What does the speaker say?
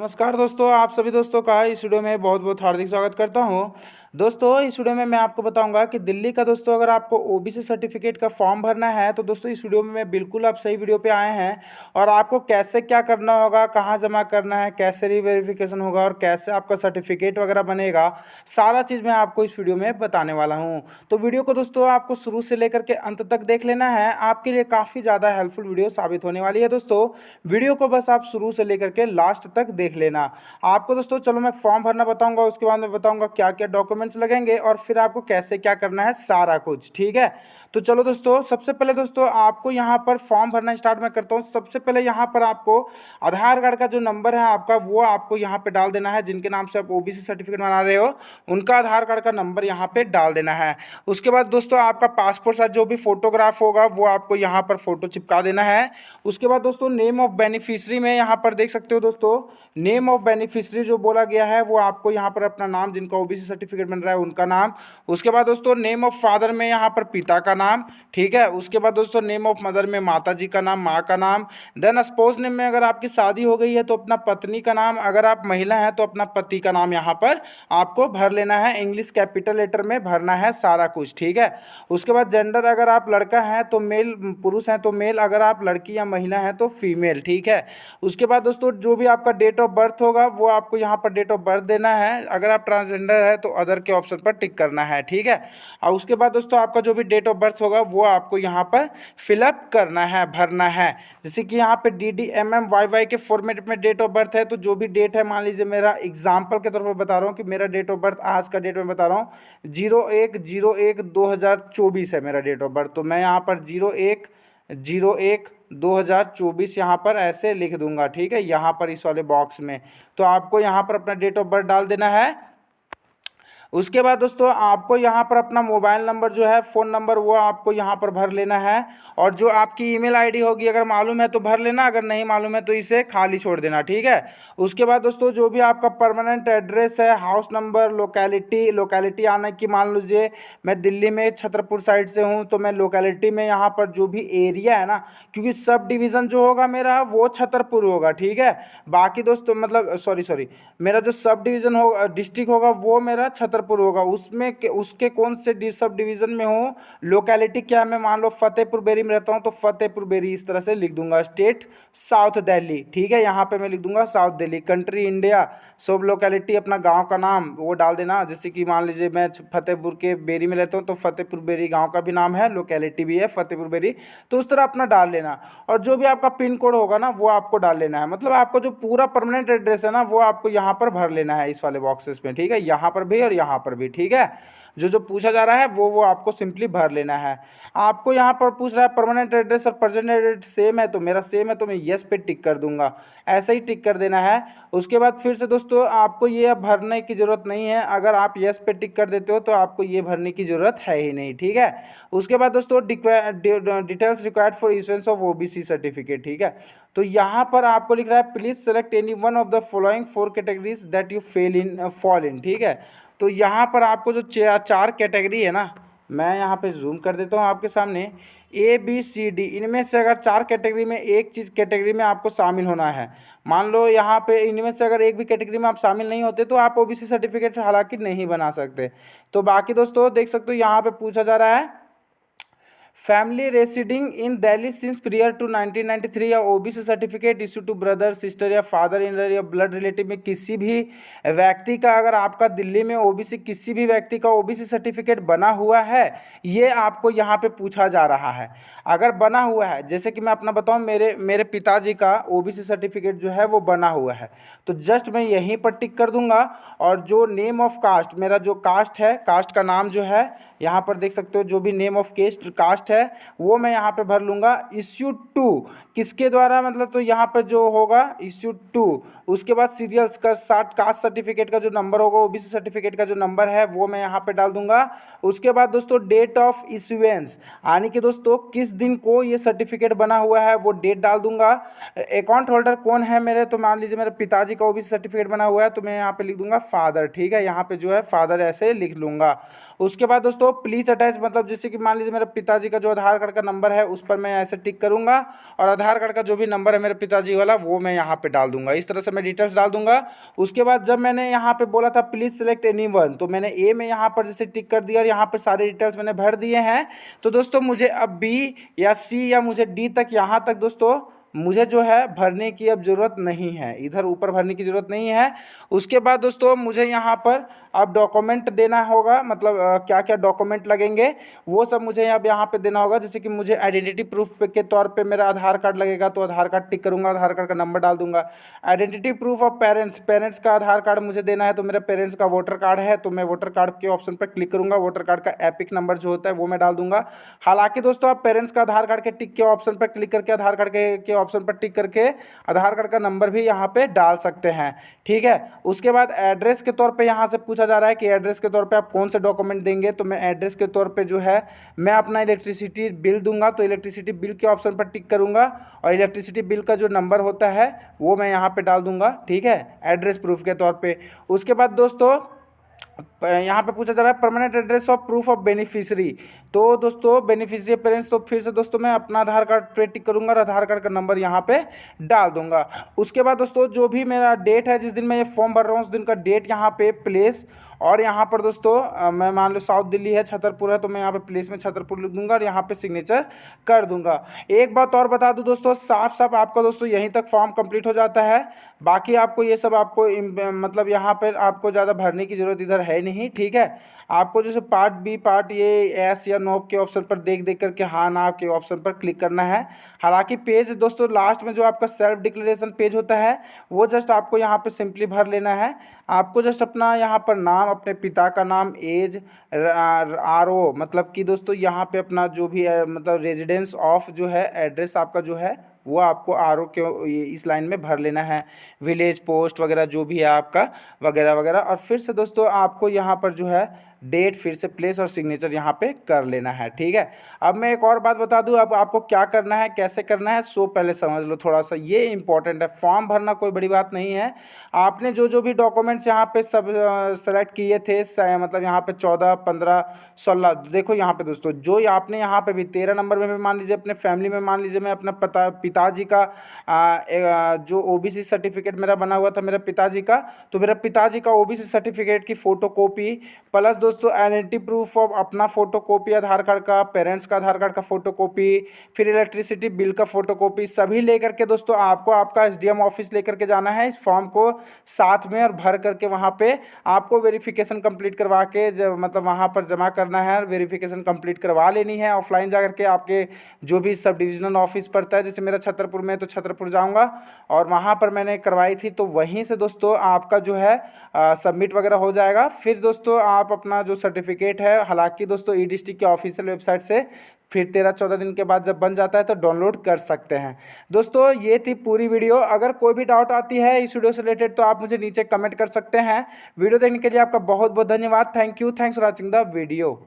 नमस्कार दोस्तों, आप सभी दोस्तों का इस वीडियो में बहुत बहुत हार्दिक स्वागत करता हूं। दोस्तों, इस वीडियो में मैं आपको बताऊंगा कि दिल्ली का दोस्तों अगर आपको ओबीसी सर्टिफिकेट का फॉर्म भरना है तो दोस्तों इस वीडियो में मैं बिल्कुल आप सही वीडियो पे आए हैं। और आपको कैसे क्या करना होगा, कहां जमा करना है, कैसे रीवेरिफिकेशन होगा और कैसे आपका सर्टिफिकेट वगैरह बनेगा, सारा चीज़ मैं आपको इस वीडियो में बताने वाला हूँ। तो वीडियो को दोस्तों आपको शुरू से लेकर के अंत तक देख लेना है, आपके लिए काफ़ी ज़्यादा हेल्पफुल वीडियो साबित होने वाली है। दोस्तों वीडियो को बस आप शुरू से लेकर के लास्ट तक देख लेना। आपको दोस्तों चलो मैं फॉर्म भरना बताऊंगा, उसके बाद मैं बताऊंगा क्या क्या डॉक्यूमेंट्स लगेंगे और फिर आपको कैसे क्या करना है, सारा कुछ। ठीक है, तो चलो दोस्तों, सबसे पहले दोस्तों आपको यहाँ पर फॉर्म भरना स्टार्ट मैं करता हूँ। सबसे पहले यहाँ पर आपको आधार कार्ड का जो नंबर है आपका, वो आपको यहाँ पे डाल देना है। जिनके नाम से आप ओबीसी सर्टिफिकेट बना रहे हो उनका आधार कार्ड का नंबर यहाँ पे डाल देना है। उसके बाद दोस्तों आपका पासपोर्ट साइज जो भी फोटोग्राफ होगा वो आपको यहाँ पर फोटो चिपका देना है। उसके बाद दोस्तों नेम ऑफ बेनिफिशियरी में यहाँ पर देख सकते हो दोस्तों, नेम ऑफ बेनिफिशियरी जो बोला गया है वो आपको यहाँ पर अपना नाम, जिनका ओबीसी सर्टिफिकेट बन रहा है उनका नाम। उसके बाद दोस्तों नेम ऑफ फादर में यहाँ पर पिता का नाम। ठीक है, उसके बाद दोस्तों नेम ऑफ मदर में माता जी का नाम, माँ का नाम। देन स्पोज नेम में अगर आपकी शादी हो गई है तो अपना पत्नी का नाम, अगर आप महिला हैं तो अपना पति का नाम यहाँ पर आपको भर लेना है। इंग्लिश कैपिटल लेटर में भरना है सारा कुछ। ठीक है, उसके बाद जेंडर, अगर आप लड़का हैं तो मेल, पुरुष हैं तो मेल, अगर आप लड़की या महिला हैं तो फीमेल। ठीक है, उसके बाद दोस्तों जो भी आपका डेट ऑफ बर्थ होगा वो आपको यहाँ पर डेट ऑफ बर्थ देना है। अगर आप ट्रांसजेंडर है तो अदर के ऑप्शन पर टिक करना है। ठीक है, और उसके बाद दोस्तों आपका जो भी डेट ऑफ बर्थ होगा वो आपको यहाँ पर फिलअप करना है, भरना है। जैसे कि यहाँ पे DDMMYY के फॉर्मेट में डेट ऑफ बर्थ है, तो जो भी डेट है, मान लीजिए मेरा एग्जाम्पल के तौर पर बता रहा हूँ कि मेरा डेट ऑफ बर्थ आज का डेट में बता रहा हूँ 01/01/2024 है मेरा डेट ऑफ बर्थ। तो मैं यहाँ पर 01/01/2024 यहाँ पर ऐसे लिख दूंगा। ठीक है, यहाँ पर इस वाले बॉक्स में तो आपको यहाँ पर अपना डेट ऑफ बर्थ डाल देना है। उसके बाद दोस्तों आपको यहाँ पर अपना मोबाइल नंबर जो है, फ़ोन नंबर, वो आपको यहाँ पर भर लेना है। और जो आपकी ईमेल आईडी होगी, अगर मालूम है तो भर लेना, अगर नहीं मालूम है तो इसे खाली छोड़ देना। ठीक है, उसके बाद दोस्तों जो भी आपका परमानेंट एड्रेस है, हाउस नंबर, लोकेलिटी आना कि मान लीजिए मैं दिल्ली में छतरपुर साइड से हूँ तो मैं लोकेलिटी में यहाँ पर जो भी एरिया है ना, क्योंकि सब डिवीज़न जो होगा मेरा वो छतरपुर होगा। ठीक है, बाकी दोस्तों मतलब सॉरी मेरा जो सब डिवीज़न होगा, डिस्ट्रिक्ट होगा, वो मेरा छतरपुर होगा। उसमें उसके कौन से सब डिवीज़न में हो, लोकेलिटी क्या, मैं मान लो फतेहपुर बेरी में रहता हूँ तो फतेहपुर बेरी इस तरह से लिख दूंगा। State South Delhi. ठीक है, यहाँ पे मैं लिख दूंगा साउथ दिल्ली। Country India. सब लोकेलिटी अपना गांव का नाम वो डाल देना। जैसे कि मान लीजिए मैं फतेहपुर के बेरी में रहता हूँ तो फतेहपुर बेरी गाँव का भी नाम है, लोकेलिटी भी है फतेहपुर बेरी, तो उस तरह अपना डाल लेना। और जो भी आपका पिन कोड होगा ना वो आपको डाल लेना है। मतलब आपको जो पूरा परमानेंट एड्रेस है ना वो आपको यहाँ पर भर लेना है इस वाले बॉक्सेस में। ठीक है, यहाँ पर भी और यहाँ पर भी। ठीक है, जो जो पूछा जा रहा है वो आपको सिंपली भर लेना है। आपको यहाँ पर पूछ रहा है परमानेंट एड्रेस और प्रेजेंट एड्रेस सेम है, तो मेरा सेम है तो मैं यस पे टिक कर दूंगा। ऐसे ही टिक कर देना है। उसके बाद फिर से दोस्तों आपको ये भरने की ज़रूरत नहीं है। अगर आप यस पे टिक कर देते हो तो आपको ये भरने की ज़रूरत है ही नहीं। ठीक है, उसके बाद दोस्तों details required for issuance of OBC certificate. ठीक है, तो यहाँ पर आपको लिख रहा है please select any one of the following 4 categories that you fall in. ठीक है, तो यहाँ पर आपको जो चार कैटेगरी है ना, मैं यहाँ पे जूम कर देता हूँ आपके सामने, ABCD, इनमें से अगर 4 कैटेगरी में एक चीज़ कैटेगरी में आपको शामिल होना है। मान लो यहाँ पे इनमें से अगर एक भी कैटेगरी में आप शामिल नहीं होते तो आप ओबीसी सर्टिफिकेट हालांकि नहीं बना सकते। तो बाकी दोस्तों देख सकते हो यहाँ पे पूछा जा रहा है family residing in Delhi since prior to 1993 या OBC certificate issue to brother, sister या फादर इन या ब्लड रिलेटिव में किसी भी व्यक्ति का, अगर आपका दिल्ली में ओबीसी किसी भी व्यक्ति का ओबीसी सर्टिफिकेट बना हुआ है, ये आपको यहाँ पे पूछा जा रहा है। अगर बना हुआ है, जैसे कि मैं अपना बताऊँ, मेरे पिताजी का ओबीसी सर्टिफिकेट जो है वो बना हुआ है, तो जस्ट मैं यहीं पर टिक कर दूंगा। और जो नेम ऑफ कास्ट, मेरा जो कास्ट है, कास्ट का नाम जो है यहाँ पर देख सकते हो, जो भी नेम ऑफ कास्ट है वो मैं यहाँ पे भर लूँगा। इश्यू टू किसके द्वारा, मतलब तो यहाँ पे जो होगा इश्यू टू। उसके बाद सीरियल्स का कास्ट सर्टिफिकेट का जो नंबर होगा, ओबीसी सर्टिफिकेट का जो नंबर है वो मैं यहाँ पे डाल दूंगा। उसके बाद दोस्तों डेट ऑफ इशुएंस, यानी कि दोस्तों किस दिन को ये सर्टिफिकेट बना हुआ है वो डेट डाल दूंगा। अकाउंट होल्डर कौन है मेरे, तो मान लीजिए मेरे पिताजी का ओबीसी सर्टिफिकेट बना हुआ है तो मैं यहाँ पे लिख दूंगा फादर। ठीक है, यहाँ पे जो है फादर ऐसे लिख लूंगा। उसके बाद दोस्तों प्लीज अटैच, मतलब जैसे कि मान लीजिए मेरे पिताजी का जो आधार कार्ड का नंबर है उस पर मैं ऐसे टिक करूँगा और आधार कार्ड का जो भी नंबर है मेरे पिताजी वाला वो मैं यहाँ पे डाल दूंगा। इस तरह से मैं डिटेल्स डाल दूंगा। उसके बाद जब मैंने यहाँ पे बोला था प्लीज़ सेलेक्ट एनी वन, तो मैंने ए में यहाँ पर जैसे टिक कर दिया और यहाँ पर सारे डिटेल्स मैंने भर दिए हैं। तो दोस्तों मुझे अब बी या सी या मुझे डी तक, यहाँ तक दोस्तों मुझे जो है भरने की अब ज़रूरत नहीं है, इधर ऊपर भरने की ज़रूरत नहीं है। उसके बाद दोस्तों मुझे यहाँ पर अब डॉक्यूमेंट देना होगा, मतलब क्या क्या डॉक्यूमेंट लगेंगे वो सब मुझे अब यहाँ पे देना होगा। जैसे कि मुझे आइडेंटिटी प्रूफ के तौर पे मेरा आधार कार्ड लगेगा, तो आधार कार्ड टिक करूँगा, आधार कार्ड का नंबर डाल दूंगा। Identity proof of parents, parents का आधार कार्ड मुझे देना है, तो मेरे पेरेंट्स का वोटर कार्ड है, तो मैं वोटर कार्ड के ऑप्शन पर क्लिक करूँगा, वोटर कार्ड का एपिक नंबर जो होता है वो मैं डाल दूंगा। हालांकि दोस्तों आप पेरेंट्स का आधार कार्ड के टिक के ऑप्शन पर क्लिक करके आधार कार्ड के ऑप्शन पर टिक करके आधार कार्ड का नंबर भी यहाँ पे डाल सकते हैं, ठीक है। उसके बाद एड्रेस के तौर पे यहाँ से पूछा जा रहा है कि एड्रेस के तौर पे आप कौन से डॉक्यूमेंट देंगे, तो मैं एड्रेस के तौर पे जो है मैं अपना इलेक्ट्रिसिटी बिल दूंगा, तो इलेक्ट्रिसिटी बिल के ऑप्शन पर टिक करूंगा और इलेक्ट्रिसिटी बिल का जो नंबर होता है वो मैं यहाँ पे डाल दूंगा, ठीक है, एड्रेस प्रूफ के तौर पे। उसके बाद दोस्तों यहाँ पे पूछा जा रहा है permanent address of proof of beneficiary, तो दोस्तों बेनिफिशियरी पेरेंट्स, तो फिर से दोस्तों मैं अपना आधार कार्ड पे टिक करूंगा और आधार कार्ड का नंबर यहाँ पे डाल दूंगा। उसके बाद दोस्तों जो भी मेरा डेट है जिस दिन मैं ये फॉर्म भर रहा हूँ उस दिन का डेट यहाँ पे प्लेस, और यहाँ पर दोस्तों मैं मान लो साउथ दिल्ली है, छतरपुर है, तो मैं यहाँ पे प्लेस में छतरपुर लिख दूंगा और यहाँ पे सिग्नेचर कर दूंगा। एक बात और बता दूं दोस्तों, साफ साफ आपका दोस्तों यहीं तक फॉर्म कंप्लीट हो जाता है। बाकी आपको ये सब आपको मतलब यहाँ पर आपको ज़्यादा भरने की ज़रूरत इधर है नहीं, ठीक है। आपको जैसे पार्ट बी पार्ट ये एस या नो के ऑप्शन पर देख देख करके हाँ ना के ऑप्शन पर क्लिक करना है। हालांकि पेज दोस्तों लास्ट में जो आपका सेल्फ डिक्लेरेशन पेज होता है वो जस्ट आपको यहाँ पे सिंपली भर लेना है। आपको जस्ट अपना यहाँ पर नाम, अपने पिता का नाम, एज, RO मतलब कि दोस्तों यहाँ पे अपना जो भी है मतलब रेजिडेंस ऑफ जो है एड्रेस आपका जो है वो आपको RO के इस लाइन में भर लेना है, विलेज पोस्ट वगैरह जो भी है आपका वगैरह वगैरह। और फिर से दोस्तों आपको यहाँ पर जो है डेट, फिर से प्लेस और सिग्नेचर यहाँ पे कर लेना है, ठीक है। अब मैं एक और बात बता दूं, अब आपको क्या करना है कैसे करना है सो पहले समझ लो थोड़ा सा, ये इंपॉर्टेंट है। फॉर्म भरना कोई बड़ी बात नहीं है। आपने जो जो भी डॉक्यूमेंट्स यहाँ पे सब सेलेक्ट किए थे, मतलब यहाँ पे 14, 15, 16, देखो यहाँ पे दोस्तों जो आपने यहाँ पे भी 13 नंबर में भी मान लीजिए अपने फैमिली में, मान लीजिए मैं अपना पिताजी का जो OBC सर्टिफिकेट मेरा बना हुआ था मेरे पिताजी का, तो मेरा पिताजी का OBC सर्टिफिकेट की फ़ोटो कॉपी प्लस दोस्तों आइडेंटिटी प्रूफ ऑफ अपना फ़ोटो कॉपी आधार कार्ड का, पेरेंट्स का आधार कार्ड का फ़ोटो कॉपी, फिर इलेक्ट्रिसिटी बिल का फ़ोटो कॉपी, सभी लेकर के दोस्तों आपको आपका SDM ऑफिस लेकर के जाना है। इस फॉर्म को साथ में और भर करके वहाँ पे आपको वेरिफिकेशन कंप्लीट करवा के मतलब वहाँ पर जमा करना है, वेरिफिकेशन कंप्लीट करवा लेनी है। ऑफलाइन जा करके आपके जो भी सब डिविजनल ऑफिस पड़ता है, जैसे मेरा छतरपुर में, तो छतरपुर जाऊँगा और वहाँ पर मैंने करवाई थी, तो वहीं से दोस्तों आपका जो है सबमिट वगैरह हो जाएगा। फिर दोस्तों आप अपना जो सर्टिफिकेट है, हालांकि दोस्तों E-डिस्ट्रिक्ट की ऑफिशियल वेबसाइट से फिर 13-14 दिन के बाद जब बन जाता है तो डाउनलोड कर सकते हैं। दोस्तों ये थी पूरी वीडियो। अगर कोई भी डाउट आती है इस वीडियो से रिलेटेड तो आप मुझे नीचे कमेंट कर सकते हैं। वीडियो देखने के लिए आपका बहुत बहुत धन्यवाद। Thank you, thanks for watching the video.